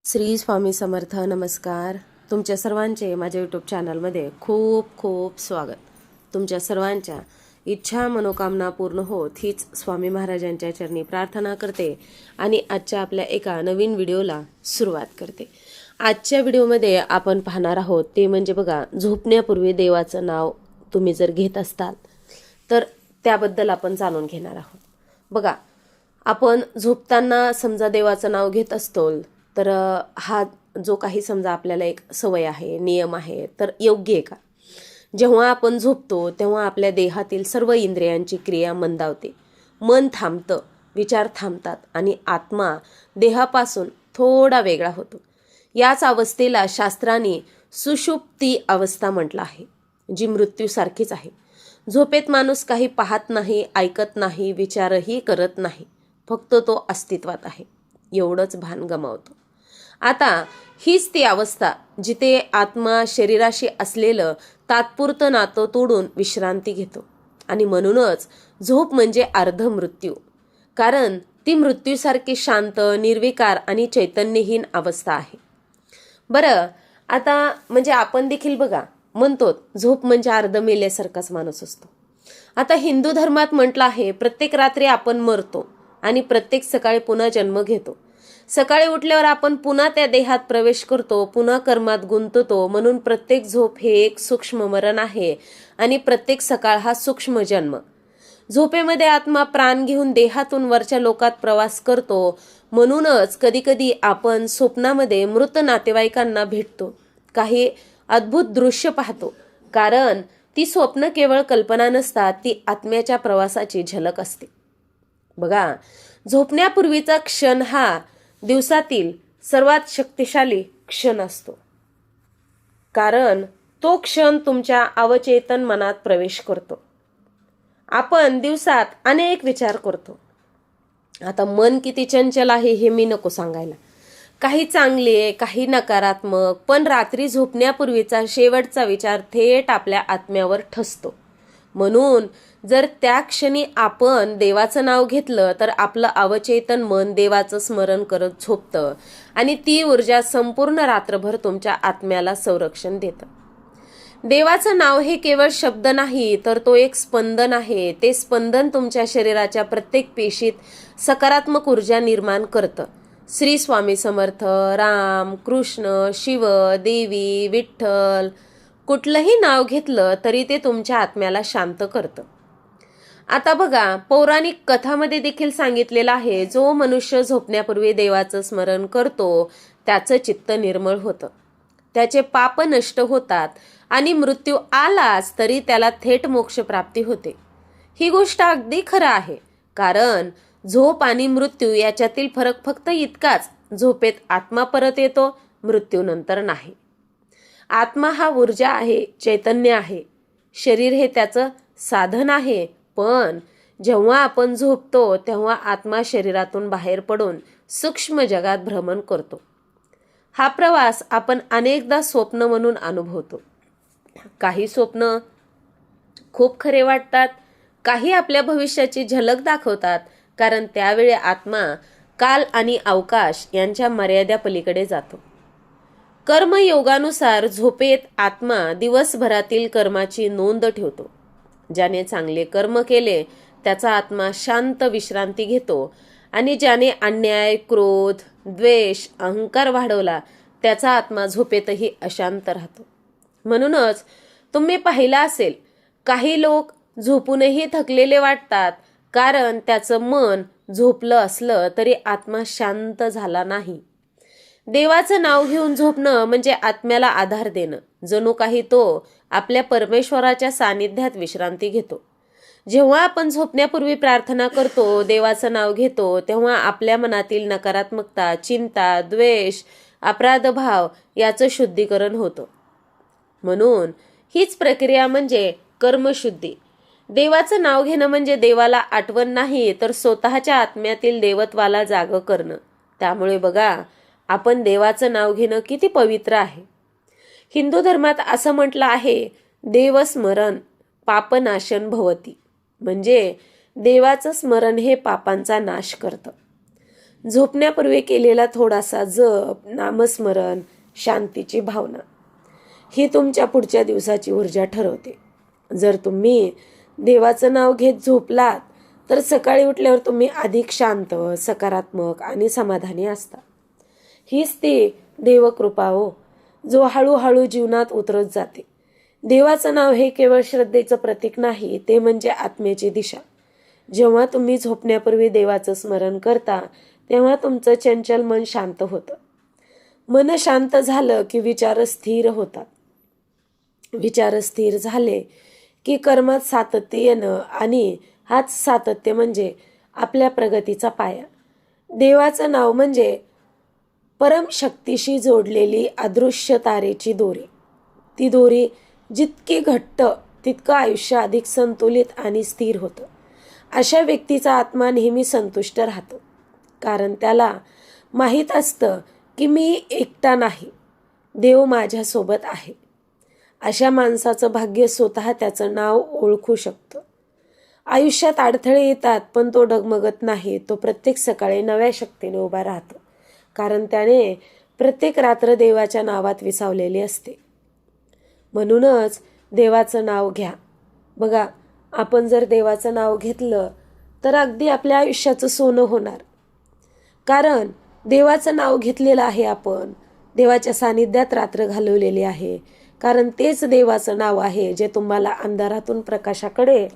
श्री स्वामी समर्थ. नमस्कार. तुमच्या सर्वांचे माझ्या यूट्यूब चॅनलमध्ये खूप खूप स्वागत. तुमच्या सर्वांच्या इच्छा मनोकामना पूर्ण होत हीच स्वामी महाराजांच्या चरणी प्रार्थना करते आणि आजच्या आपल्या एका नवीन व्हिडिओला सुरुवात करते. आजच्या व्हिडिओमध्ये आपण पाहणार आहोत ते म्हणजे बघा, झोपण्यापूर्वी देवाचं नाव तुम्ही जर घेत असताल तर त्याबद्दल आपण जाणून घेणार आहोत. बघा, आपण झोपताना समजा देवाचं नाव घेत असतो तर हा जो काही समजा आपल्याला एक सवय आहे, नियम आहे, तर योग्य आहे का? जेव्हा आपण झोपतो तेव्हा आपल्या देहातील सर्व इंद्रियांची क्रिया मंदावते, मन थांबतं, विचार थांबतात आणि आत्मा देहापासून थोडा वेगळा होतो. याच अवस्थेला शास्त्राने सुषुप्ती अवस्था म्हटलं आहे, जी मृत्यूसारखीच आहे. झोपेत माणूस काही पाहत नाही, ऐकत नाही, विचारही करत नाही, फक्त तो अस्तित्वात आहे एवढंच भान गमावतो. आता हीच ती अवस्था जिथे आत्मा शरीराशी असलेलं तात्पुरतं नातं तोडून विश्रांती घेतो आणि म्हणूनच झोप म्हणजे अर्ध मृत्यू, कारण ती मृत्यूसारखी शांत, निर्विकार आणि चैतन्यहीन अवस्था आहे. बरं, आता म्हणजे आपण देखील बघा म्हणतो झोप म्हणजे अर्ध मेल्यासारखाच माणूस असतो. आता हिंदू धर्मात म्हटलं आहे प्रत्येक रात्री आपण मरतो आणि प्रत्येक सकाळी पुन्हा जन्म घेतो. सकाळी उठल्यावर आपण पुन्हा त्या देहात प्रवेश करतो, पुन्हा कर्मात गुंततो. म्हणून प्रत्येक झोप हे एक सूक्ष्म मरण आहे आणि प्रत्येक सकाळ हा सूक्ष्म जन्म. झोपेमध्ये आत्मा प्राण घेऊन देहातून वरच्या लोकात प्रवास करतो. म्हणूनच कधीकधी आपण स्वप्नामध्ये मृत नातेवाईकांना भेटतो, काही अद्भुत दृश्य पाहतो, कारण ती स्वप्न केवळ कल्पना नसतात, ती आत्म्याच्या प्रवासाची झलक असते. बघा, झोपण्यापूर्वीचा क्षण हा दिवसातील सर्वात शक्तिशाली क्षण असतो, कारण तो क्षण तुमच्या अवचेतन मनात प्रवेश करतो. आपण दिवसात अनेक विचार करतो. आता मन किती चंचल आहे हे मी नको सांगायला, काही चांगले, काही नकारात्मक, पण रात्री झोपण्यापूर्वीचा शेवटचा विचार थेट आपल्या आत्म्यावर ठसतो. म्हणून जर त्या क्षणी आपण देवाचं नाव घेतलं तर आपलं अवचेतन मन देवाचं स्मरण करत झोपतं आणि ती ऊर्जा संपूर्ण रात्रभर तुमच्या आत्म्याला संरक्षण देतं. देवाचं नाव हे केवळ शब्द नाही, तर तो एक स्पंदन आहे. ते स्पंदन तुमच्या शरीराच्या प्रत्येक पेशीत सकारात्मक ऊर्जा निर्माण करतं. श्री स्वामी समर्थ, राम, कृष्ण, शिव, देवी, विठ्ठल, कुठलंही नाव घेतलं तरी ते तुमच्या आत्म्याला शांत करतं. आता बघा, पौराणिक कथामध्ये देखील सांगितलेलं आहे, जो मनुष्य झोपण्यापूर्वी देवाचं स्मरण करतो त्याचं चित्त निर्मळ होतं, त्याचे पाप नष्ट होतात आणि मृत्यू आलाच तरी त्याला थेट मोक्ष प्राप्ती होते. ही गोष्ट अगदी खरं आहे, कारण झोप आणि मृत्यू याच्यातील फरक फक्त इतकाच, झोपेत आत्मा परत येतो, मृत्यूनंतर नाही. आत्मा हा ऊर्जा आहे, चैतन्य आहे. शरीर हे त्याचं साधन आहे. पण जेव्हा आपण झोपतो तेव्हा आत्मा शरीरातून बाहेर पडून सूक्ष्म जगात भ्रमण करतो. हा प्रवास आपण अनेकदा स्वप्न म्हणून अनुभवतो. काही स्वप्न खूप खरे वाटतात, काही आपल्या भविष्याची झलक दाखवतात, कारण त्यावेळी आत्मा काल आणि अवकाश यांच्या मर्यादा पलीकडे जातो. कर्मयोगानुसार झोपेत आत्मा दिवसभरातील कर्माची नोंद ठेवतो. ज्याने चांगले कर्म केले त्याचा आत्मा शांत विश्रांती घेतो आणि ज्याने अन्याय, क्रोध, द्वेष, अहंकार वाढवला त्याचा आत्मा झोपेतही अशांत राहतो. म्हणूनच तुम्ही पाहिलं असेल, काही लोक झोपूनही थकलेले वाटतात, कारण त्याचं मन झोपलं असलं तरी आत्मा शांत झाला नाही. देवाचं नाव घेऊन झोपणं म्हणजे आत्म्याला आधार देणं, जणू काही तो आपल्या परमेश्वराच्या सानिध्यात विश्रांती घेतो. जेव्हा आपण झोपण्यापूर्वी प्रार्थना करतो, देवाचं नाव घेतो, तेव्हा आपल्या मनातील नकारात्मकता, चिंता, द्वेष, अपराधभाव याचं शुद्धीकरण होतं. म्हणून हीच प्रक्रिया म्हणजे कर्मशुद्धी. देवाचं नाव घेणं म्हणजे देवाला आठवण नाही, तर स्वतःच्या आत्म्यातील देवत्वाला जागं करणं. त्यामुळे बघा, आपण देवाचं नाव घेणं किती पवित्र आहे. हिंदू धर्मात असं म्हटलं आहे, देवस्मरण पापनाशन भवती, म्हणजे देवाचं स्मरण हे पापांचा नाश करतं. झोपण्यापूर्वी केलेला थोडासा जप, नामस्मरण, शांतीची भावना ही तुमच्या पुढच्या दिवसाची ऊर्जा ठरवते. जर तुम्ही देवाचं नाव घेत झोपलात तर सकाळी उठल्यावर तुम्ही अधिक शांत, सकारात्मक आणि समाधानी असता. हीच ती देवकृपा हो, जो हळूहळू जीवनात उतरत जाते. देवाचं नाव हे केवळ श्रद्धेचं प्रतीक नाही, ते म्हणजे आत्म्याची दिशा. जेव्हा तुम्ही झोपण्यापूर्वी देवाचं स्मरण करता तेव्हा तुमचं चंचल मन शांत होतं. मन शांत झालं की विचार स्थिर होतात. विचार स्थिर झाले की कर्मात सातत्य येणं, आणि हाच सातत्य म्हणजे आपल्या प्रगतीचा पाया. देवाचं नाव म्हणजे परमशक्तीशी जोडलेली अदृश्य तारेची दोरी. ती दोरी जितकी घट्ट तितकं आयुष्य अधिक संतुलित आणि स्थिर होतं. अशा व्यक्तीचा आत्मा नेहमी संतुष्ट राहतो, कारण त्याला माहीत असतं की मी एकटा नाही, देव माझ्यासोबत आहे. अशा माणसाचं भाग्य स्वतः त्याचं नाव ओळखू शकतं. आयुष्यात अडथळे येतात पण तो डगमगत नाही. तो प्रत्येक सकाळी नव्या शक्तीने उभा राहतो, कारण त्याने प्रत्येक रात्र देवाच्या नावात विसावलेली असते. म्हणूनच देवाचं नाव घ्या. बघा, आपण जर देवाचं नाव घेतलं तर अगदी आपल्या आयुष्याचं सोनं होणार. कारण देवाचं नाव घेतलेलं आहे आपण, देवाच्या सानिध्यात रात्र घालवलेली आहे. कारण तेच देवाचं नाव आहे जे तुम्हाला अंधारातून प्रकाशाकडे,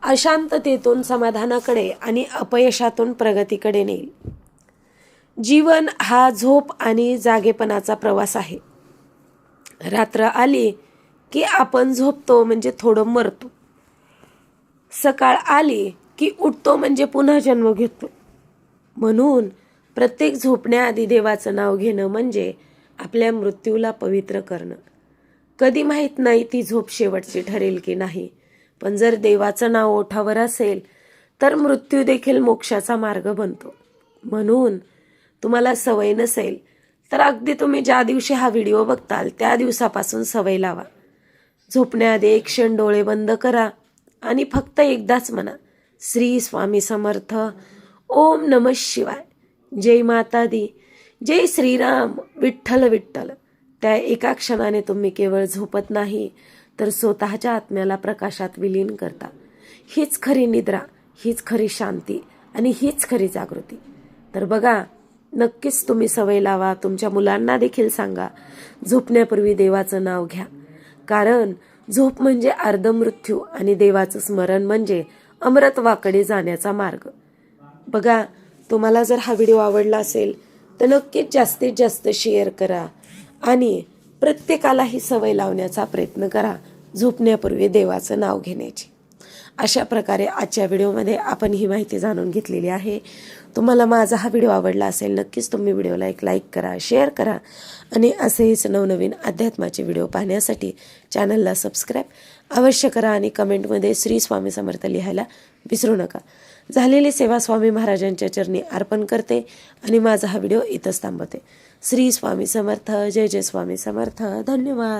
अशांततेतून समाधानाकडे आणि अपयशातून प्रगतीकडे नेईल. जीवन हा झोप आणि जागेपणाचा प्रवास आहे. रात्र आली की आपण झोपतो म्हणजे थोडं मरतो. सकाळ आली की उठतो म्हणजे पुन्हा जन्म घेतो. म्हणून प्रत्येक झोपण्याआधी देवाचं नाव घेणं म्हणजे आपल्या मृत्यूला पवित्र करणं. कधी माहीत नाही ती झोप शेवटची ठरेल की नाही, पण जर देवाचं नाव ओठावर असेल तर मृत्यू देखील मोक्षाचा मार्ग बनतो. म्हणून तुम्हाला सवय नसेल तर अगदी तुम्ही ज्या दिवशी हा व्हिडिओ बघताल त्या दिवसापासून सवय लावा. झोपण्याआधी एक क्षण डोळे बंद करा आणि फक्त एकदाच म्हणा, श्री स्वामी समर्थ, ओम नमः शिवाय, जय माता दी, जय श्रीराम, विठ्ठल विठ्ठल. त्या एका क्षणाने तुम्ही केवळ झोपत नाही तर स्वतःच्या आत्म्याला प्रकाशात विलीन करता. हीच खरी निद्रा, हीच खरी शांती आणि हीच खरी जागृती. तर बघा, नक्कीच तुम्ही सवय लावा. तुमच्या मुलांना देखील सांगा, झोपण्यापूर्वी देवाचं नाव घ्या. कारण झोप म्हणजे अर्धमृत्यू आणि देवाचं स्मरण म्हणजे अमृतत्वाकडे जाण्याचा मार्ग. बघा, तुम्हाला जर हा व्हिडिओ आवडला असेल तर नक्कीच जास्तीत जास्त शेअर करा आणि प्रत्येकाला ही सवय लावण्याचा प्रयत्न करा, झोपण्यापूर्वी देवाचं नाव घेण्याची. अशा प्रकारे आजच्या व्हिडिओमध्ये आपण ही माहिती जाणून घेतलेली आहे. तुम्हाला माझा हा व्हिडिओ आवडला असेल नक्कीच तुम्ही व्हिडिओला एक लाईक करा, शेअर करा आणि असेच नवनवीन अध्यात्माचे व्हिडिओ पाहण्यासाठी चॅनलला सबस्क्राईब अवश्य करा आणि कमेंटमध्ये श्री स्वामी समर्थ लिहायला विसरू नका. झालेली सेवा स्वामी महाराजांच्या चरणी अर्पण करते आणि माझा हा व्हिडिओ इथंच थांबवते. श्री स्वामी समर्थ. जय जय स्वामी समर्थ. धन्यवाद.